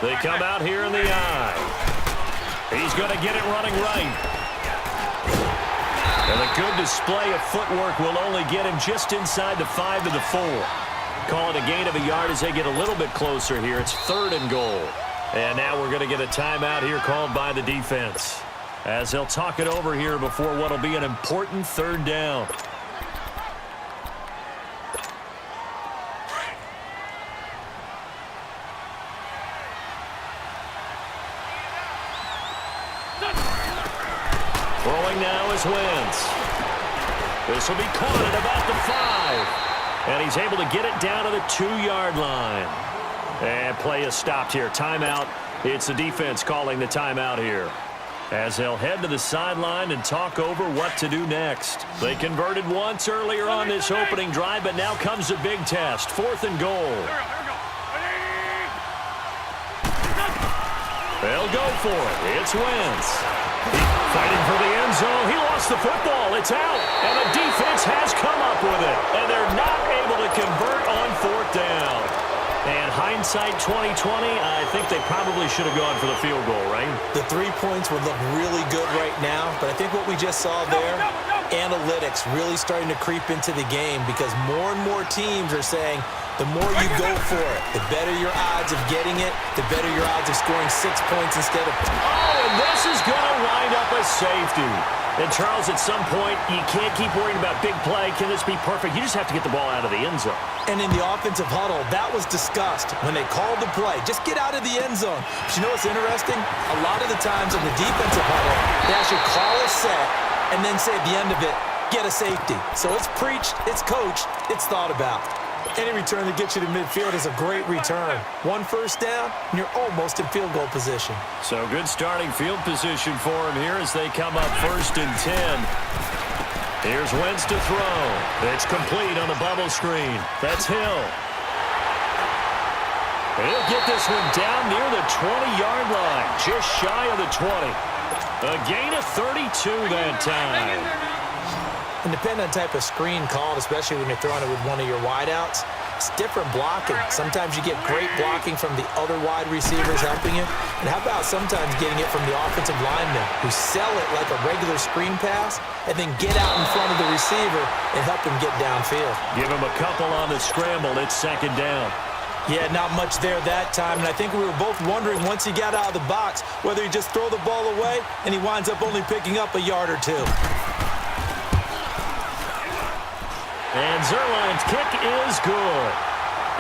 They come out here in the I. He's going to get it running right. And a good display of footwork will only get him just inside the 5 to the 4. Call it a gain of a yard as they get a little bit closer here. It's 3rd and goal. And now we're going to get a timeout here called by the defense, as they'll talk it over here before what will be an important 3rd down. Throwing now is Wentz. This will be caught at about the 5. And he's able to get it down to the 2-yard line. And play is stopped here. Timeout. It's the defense calling the timeout here, as they'll head to the sideline and talk over what to do next. They converted once earlier on this opening drive, but now comes a big test. 4th and goal. They'll go for it. It's Wentz. Fighting for the end zone. He lost the football. It's out. And the defense has come up with it. And they're not able to convert on 4th down. And hindsight 2020, I think they probably should have gone for the field goal, right? The 3 points would look really good right now, but I think what we just saw there, analytics really starting to creep into the game, because more and more teams are saying the more you go for it, the better your odds of getting it, the better your odds of scoring 6 points instead of... Oh, and this is going to wind up a safety. And, Charles, at some point, you can't keep worrying about big play. Can this be perfect? You just have to get the ball out of the end zone. And in the offensive huddle, that was discussed when they called the play. Just get out of the end zone. But you know what's interesting? A lot of the times in the defensive huddle, they actually call a set and then say at the end of it, get a safety. So it's preached, it's coached, it's thought about. Any return that gets you to midfield is a great return. 1 first down, and you're almost in field goal position. So good starting field position for him here as they come up 1st and 10. Here's Wentz to throw. It's complete on the bubble screen. That's Hill. He'll get this one down near the 20-yard line, just shy of the 20. A gain of 32 that time. And depending on the type of screen called, especially when you're throwing it with one of your wideouts, it's different blocking. Sometimes you get great blocking from the other wide receivers helping you. And how about sometimes getting it from the offensive linemen who sell it like a regular screen pass and then get out in front of the receiver and help him get downfield. Give him a couple on the scramble. It's 2nd down. Yeah, not much there that time, and I think we were both wondering once he got out of the box whether he just throw the ball away and he winds up only picking up a yard or 2. And Zerline's kick is good.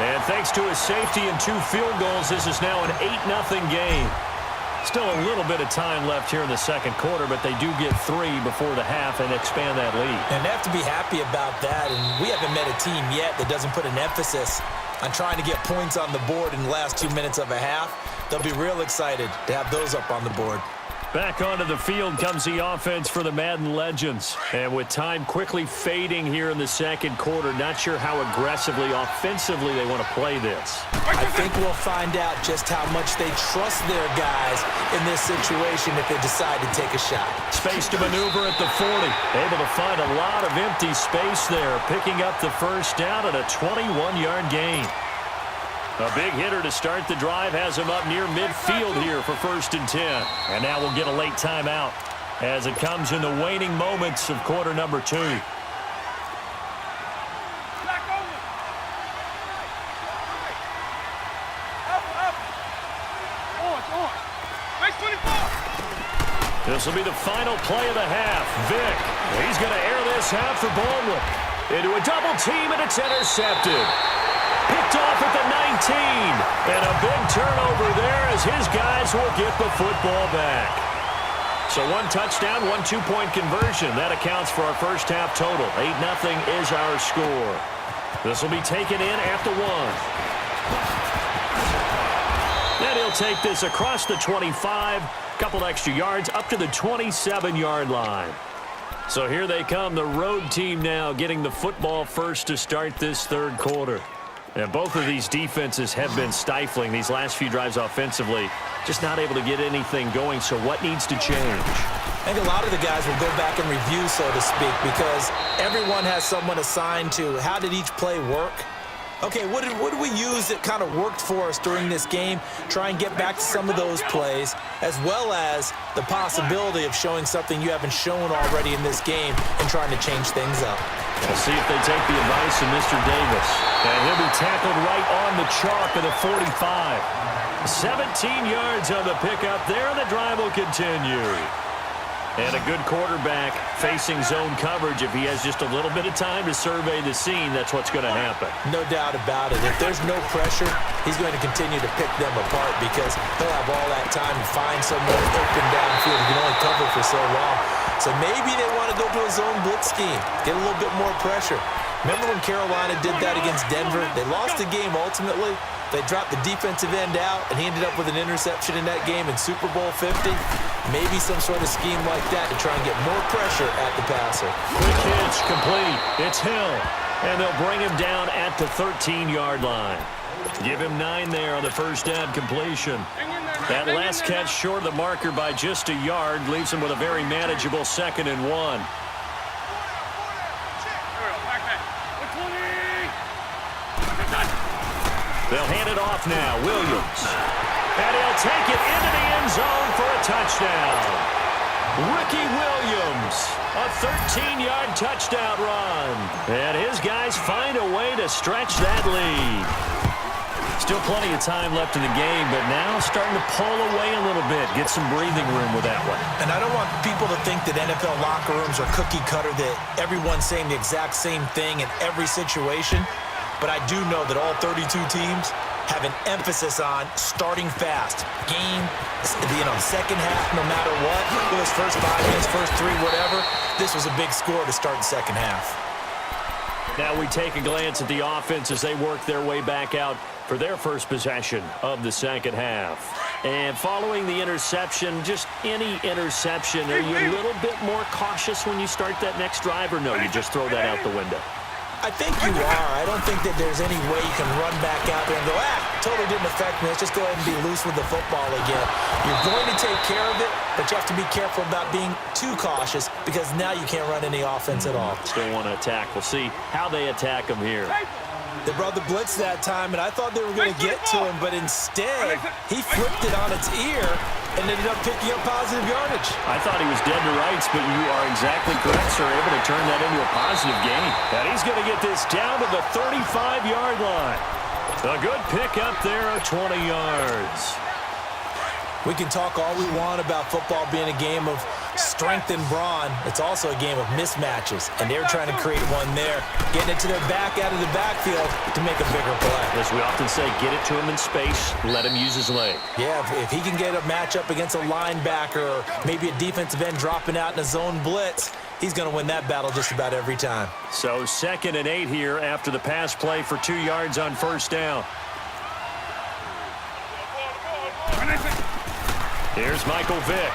And thanks to his safety and 2 field goals, this is now an 8-0 game. Still a little bit of time left here in the 2nd quarter, but they do get 3 before the half and expand that lead. And they have to be happy about that, and we haven't met a team yet that doesn't put an emphasis on trying to get points on the board in the last 2 minutes of a half. They'll be real excited to have those up on the board. Back onto the field comes the offense for the Madden Legends. And with time quickly fading here in the 2nd quarter, not sure how aggressively, offensively they want to play this. I think we'll find out just how much they trust their guys in this situation if they decide to take a shot. Space to maneuver at the 40. Able to find a lot of empty space there, picking up the 1st down at a 21-yard gain. A big hitter to start the drive has him up near midfield here for 1st and 10. And now we'll get a late timeout as it comes in the waning moments of quarter number 2. This will be the final play of the half. Vick, he's going to air this out for Baldwin. Into a double team, and it's intercepted. Picked off at the 19. And a big turnover there as his guys will get the football back. So 1 touchdown, 1 2-point conversion. That accounts for our 1st half total. 8-0 is our score. This will be taken in at the 1. And he'll take this across the 25. Couple extra yards up to the 27-yard line. So here they come, the road team now getting the football first to start this 3rd quarter. And both of these defenses have been stifling these last few drives offensively. Just not able to get anything going, so what needs to change? I think a lot of the guys will go back and review, so to speak, because everyone has someone assigned to how did each play work, Okay, what did we use that kind of worked for us during this game? Try and get back to some of those plays, as well as the possibility of showing something you haven't shown already in this game and trying to change things up. We'll see if they take the advice of Mr. Davis. And he'll be tackled right on the chalk of the 45. 17 yards on the pickup there, and the drive will continue. And a good quarterback facing zone coverage. If he has just a little bit of time to survey the scene, that's what's going to happen. No doubt about it. If there's no pressure, he's going to continue to pick them apart because he'll have all that time to find someone open downfield. He can only cover for so long. So maybe they want to go to a zone blitz scheme, get a little bit more pressure. Remember when Carolina did that against Denver? They lost the game ultimately. They dropped the defensive end out, and he ended up with an interception in that game in Super Bowl 50. Maybe some sort of scheme like that to try and get more pressure at the passer. Quick hitch, complete. It's Hill. And they'll bring him down at the 13-yard line. Give him 9 there on the first down completion. That last catch short of the marker by just a yard leaves him with a very manageable 2nd and 1. They'll hand it off now. Williams. And he'll take it into the end zone for a touchdown. Ricky Williams, a 13-yard touchdown run. And his guys find a way to stretch that lead. Still plenty of time left in the game, but now starting to pull away a little bit. Get some breathing room with that one. And I don't want people to think that NFL locker rooms are cookie cutter, that everyone's saying the exact same thing in every situation. But I do know that all 32 teams have an emphasis on starting fast. Game, second half, no matter what. Those first 5 minutes, first 3, whatever. This was a big score to start the second half. Now we take a glance at the offense as they work their way back out for their first possession of the second half. And following the interception, just any interception, are you a little bit more cautious when you start that next drive, or no, you just throw that out the window? I think you are. I don't think that there's any way you can run back out there and go, totally didn't affect me. Let's just go ahead and be loose with the football again. You're going to take care of it, but you have to be careful about being too cautious because now you can't run any offense at all. Still want to attack. We'll see how they attack him here. They brought the blitz that time, and I thought they were going to get to him, but instead, he flipped it on its ear and ended up picking up positive yardage. I thought he was dead to rights, but you are exactly correct, sir. Able to turn that into a positive gain. And he's going to get this down to the 35-yard line. A good pick up there of 20 yards. We can talk all we want about football being a game of strength and brawn. It's also a game of mismatches, and they're trying to create one there, getting it to their back out of the backfield to make a bigger play. As we often say, get it to him in space, let him use his leg. Yeah, if he can get a matchup against a linebacker or maybe a defensive end dropping out in a zone blitz, he's going to win that battle just about every time. So 2nd and 8 here after the pass play for 2 yards on first down. Here's Michael Vick.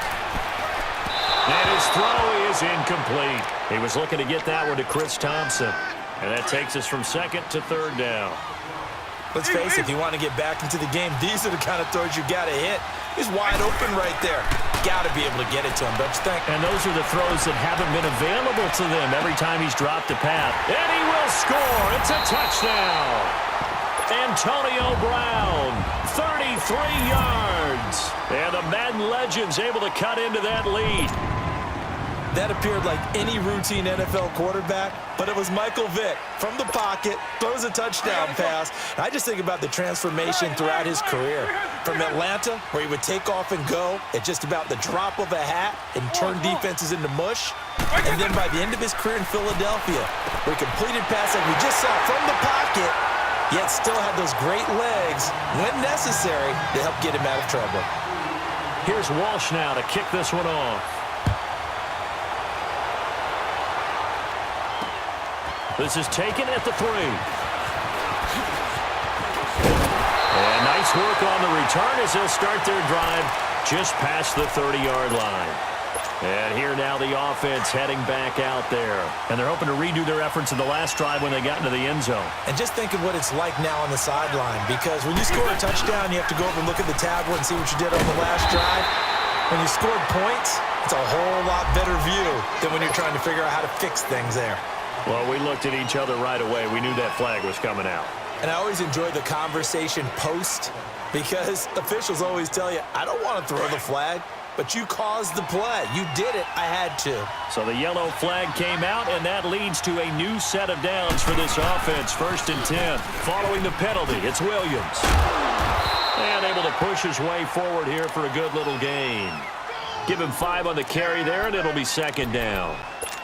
And his throw is incomplete. He was looking to get that one to Chris Thompson. And that takes us from 2nd to 3rd down. Let's face it, if you want to get back into the game, these are the kind of throws you got to hit. He's wide open right there. Got to be able to get it to him, don't you think? And those are the throws that haven't been available to them every time he's dropped a pass. And he will score. It's a touchdown. Antonio Brown, 33 yards. And the Madden legend's able to cut into that lead. That appeared like any routine NFL quarterback, but it was Michael Vick from the pocket, throws a touchdown pass. And I just think about the transformation throughout his career. From Atlanta, where he would take off and go at just about the drop of a hat and turn defenses into mush. And then by the end of his career in Philadelphia, where he completed passes like we just saw from the pocket, yet still had those great legs, when necessary, to help get him out of trouble. Here's Walsh now to kick this one off. This is taken at the 3. And nice work on the return as they'll start their drive just past the 30-yard line. And here now the offense heading back out there. And they're hoping to redo their efforts in the last drive when they got into the end zone. And just think of what it's like now on the sideline, because when you score a touchdown, you have to go over and look at the tablet and see what you did on the last drive. When you scored points, it's a whole lot better view than when you're trying to figure out how to fix things there. Well, we looked at each other right away. We knew that flag was coming out. And I always enjoy the conversation post because officials always tell you, I don't want to throw the flag, but you caused the play. You did it. I had to. So the yellow flag came out, and that leads to a new set of downs for this offense. 1st and 10. Following the penalty, it's Williams. And able to push his way forward here for a good little gain. Give him 5 on the carry there, and it'll be 2nd down.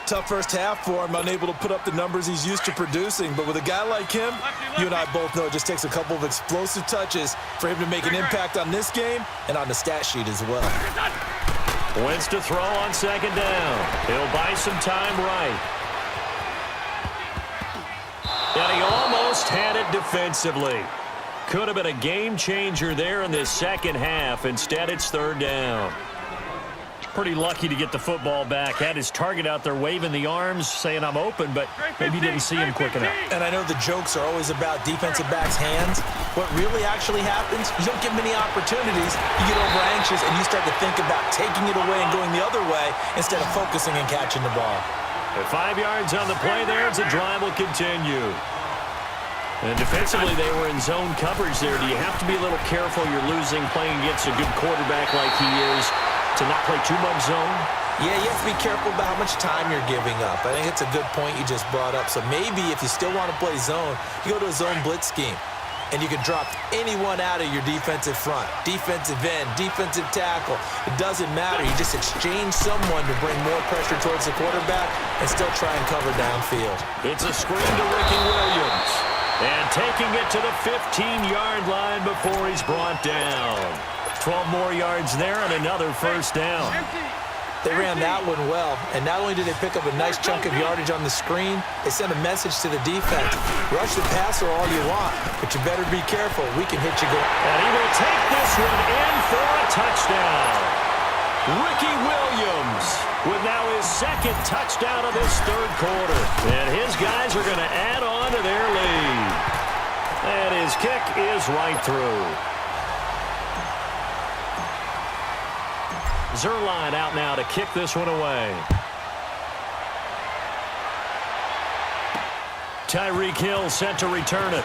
Tough first half for him, unable to put up the numbers he's used to producing. But with a guy like him, you and I both know it just takes a couple of explosive touches for him to make an impact on this game and on the stat sheet as well. Wins to throw on 2nd down. He'll buy some time right. And he almost had it defensively. Could have been a game changer there in this second half. Instead, it's 3rd down. Pretty lucky to get the football back. Had his target out there waving the arms, saying I'm open, but maybe didn't see him quick enough. And I know the jokes are always about defensive backs' hands. What really actually happens, you don't get many opportunities. You get over anxious and you start to think about taking it away and going the other way instead of focusing and catching the ball. At 5 yards on the play there, as the drive will continue. And defensively, they were in zone coverage there. Do you have to be a little careful you're losing playing against a good quarterback like he is to not play too much zone? Yeah, you have to be careful about how much time you're giving up. I think it's a good point you just brought up. So maybe if you still want to play zone, you go to a zone blitz scheme. And you can drop anyone out of your defensive front, defensive end, defensive tackle. It doesn't matter. You just exchange someone to bring more pressure towards the quarterback and still try and cover downfield. It's a screen to Ricky Williams. And taking it to the 15-yard line before he's brought down. 12 more yards there and another 1st down. They ran that one well, and not only did they pick up a nice chunk of yardage on the screen, they sent a message to the defense. Rush the passer all you want, but you better be careful. We can hit you good. And he will take this one in for a touchdown. Ricky Williams with now his 2nd touchdown of this 3rd quarter. And his guys are going to add on to their lead. And his kick is right through. Zerline out now to kick this one away. Tyreek Hill set to return it.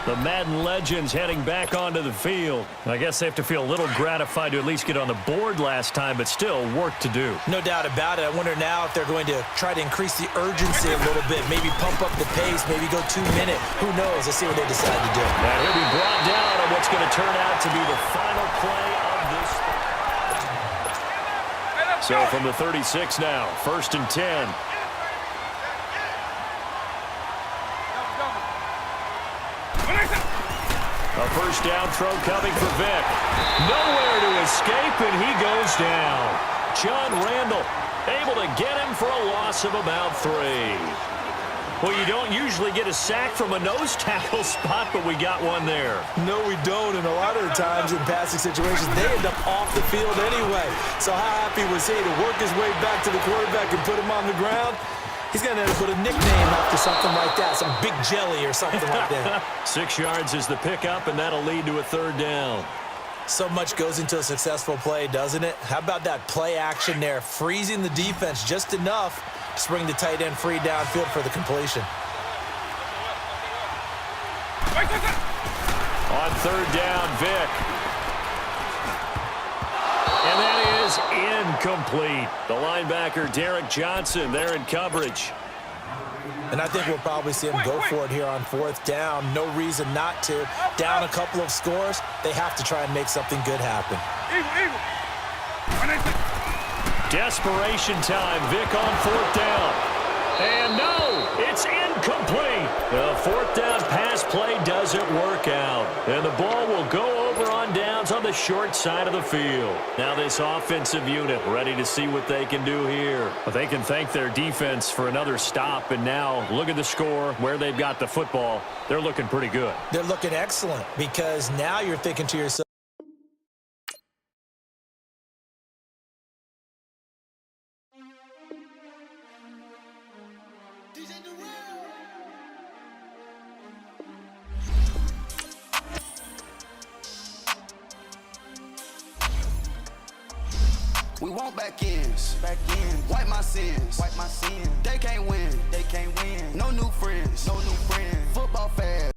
The Madden legends heading back onto the field. I guess they have to feel a little gratified to at least get on the board last time, but still work to do. No doubt about it. I wonder now if they're going to try to increase the urgency a little bit, maybe pump up the pace, maybe go 2-minute. Who knows? Let's see what they decide to do. And he'll be brought down on what's going to turn out to be the final play of this. So from the 36 now, 1st and 10. A 1st down throw coming for Vick. Nowhere to escape, and he goes down. John Randall able to get him for a loss of about 3. Well, you don't usually get a sack from a nose tackle spot, but we got one there. No, we don't, and a lot of the times in passing situations, they end up off the field anyway. So how happy was he to work his way back to the quarterback and put him on the ground? He's going to put a nickname after something like that, some big jelly or something like that. 6 yards is the pickup, and that'll lead to a 3rd down. So much goes into a successful play, doesn't it? How about that play action there, freezing the defense just enough to bring the tight end free downfield for the completion. On 3rd down, Vick. And that is incomplete. The linebacker, Derek Johnson, there in coverage. And I think we'll probably see him go for it here on 4th down. No reason not to. Down a couple of scores, they have to try and make something good happen. Desperation time. Vick on 4th down. And no, it's incomplete. The 4th down pass play doesn't work out. And the ball will go over on downs on the short side of the field. Now this offensive unit ready to see what they can do here. But they can thank their defense for another stop. And now look at the score, where they've got the football. They're looking pretty good. They're looking excellent because now you're thinking to yourself, We want back ends. Wipe my sins. They can't win. No new friends. Football fast.